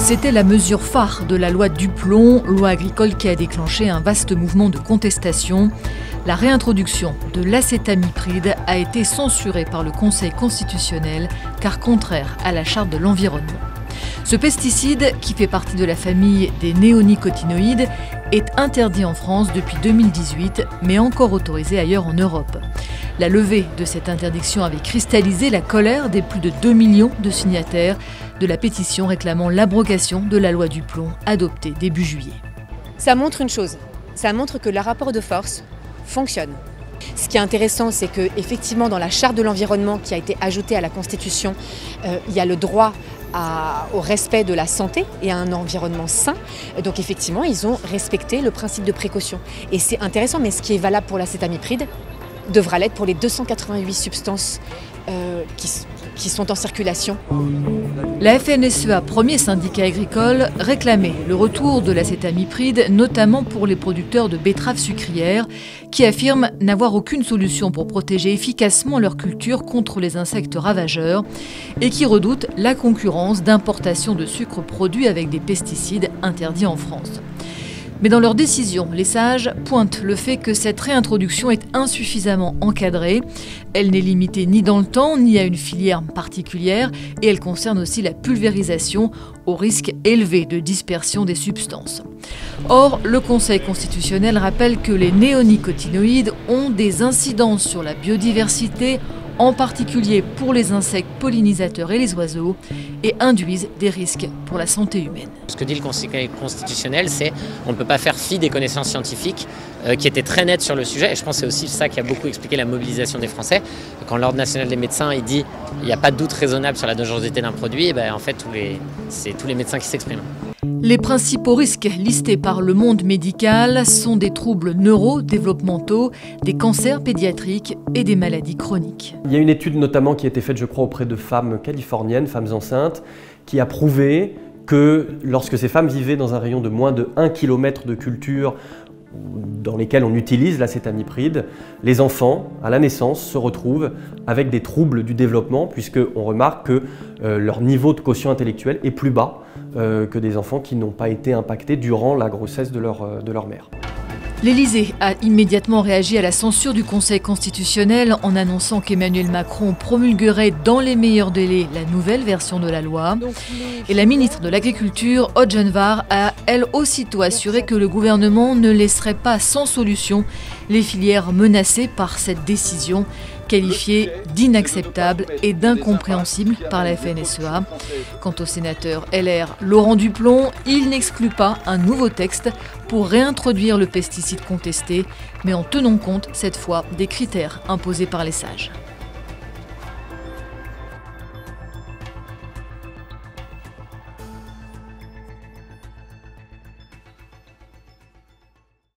C'était la mesure phare de la loi Duplon, loi agricole qui a déclenché un vaste mouvement de contestation. La réintroduction de l'acétamipride a été censurée par le Conseil constitutionnel car contraire à la Charte de l'environnement. Ce pesticide, qui fait partie de la famille des néonicotinoïdes, est interdit en France depuis 2018, mais encore autorisé ailleurs en Europe. La levée de cette interdiction avait cristallisé la colère des plus de 2 millions de signataires de la pétition réclamant l'abrogation de la loi Duplon, adoptée début juillet. Ça montre une chose, ça montre que le rapport de force fonctionne. Ce qui est intéressant, c'est qu'effectivement, dans la Charte de l'environnement qui a été ajoutée à la Constitution, il y a le droit au respect de la santé et à un environnement sain. Donc effectivement, ils ont respecté le principe de précaution. Et c'est intéressant, mais ce qui est valable pour l'acétamipride devra l'être pour les 288 substances qui sont en circulation. La FNSEA, premier syndicat agricole, réclamait le retour de l'acétamipride, notamment pour les producteurs de betteraves sucrières, qui affirment n'avoir aucune solution pour protéger efficacement leur culture contre les insectes ravageurs et qui redoutent la concurrence d'importations de sucre produits avec des pesticides interdits en France. Mais dans leur décision, les sages pointent le fait que cette réintroduction est insuffisamment encadrée. Elle n'est limitée ni dans le temps, ni à une filière particulière, et elle concerne aussi la pulvérisation, au risque élevé de dispersion des substances. Or, le Conseil constitutionnel rappelle que les néonicotinoïdes ont des incidences sur la biodiversité, en particulier pour les insectes pollinisateurs et les oiseaux, et induisent des risques pour la santé humaine. Ce que dit le Conseil constitutionnel, c'est qu'on ne peut pas faire fi des connaissances scientifiques qui étaient très nettes sur le sujet. Et je pense que c'est aussi ça qui a beaucoup expliqué la mobilisation des Français. Quand l'Ordre national des médecins il dit qu'il n'y a pas de doute raisonnable sur la dangerosité d'un produit, en fait, c'est tous les médecins qui s'expriment. Les principaux risques listés par le monde médical sont des troubles neurodéveloppementaux, des cancers pédiatriques et des maladies chroniques. Il y a une étude notamment qui a été faite, je crois, auprès de femmes californiennes, femmes enceintes, qui a prouvé que lorsque ces femmes vivaient dans un rayon de moins de 1 km de culture dans lesquels on utilise l'acétamipride, les enfants, à la naissance, se retrouvent avec des troubles du développement puisqu'on remarque que leur niveau de quotient intellectuel est plus bas que des enfants qui n'ont pas été impactés durant la grossesse de leur mère. L'Élysée a immédiatement réagi à la censure du Conseil constitutionnel en annonçant qu'Emmanuel Macron promulguerait dans les meilleurs délais la nouvelle version de la loi. Et la ministre de l'Agriculture, Aude Genevard, a elle aussitôt assuré que le gouvernement ne laisserait pas sans solution les filières menacées par cette décision, qualifiée d'inacceptable et d'incompréhensible par la FNSEA. Quant au sénateur LR Laurent Duplon, il n'exclut pas un nouveau texte pour réintroduire le pesticide contesté, mais en tenant compte cette fois des critères imposés par les sages.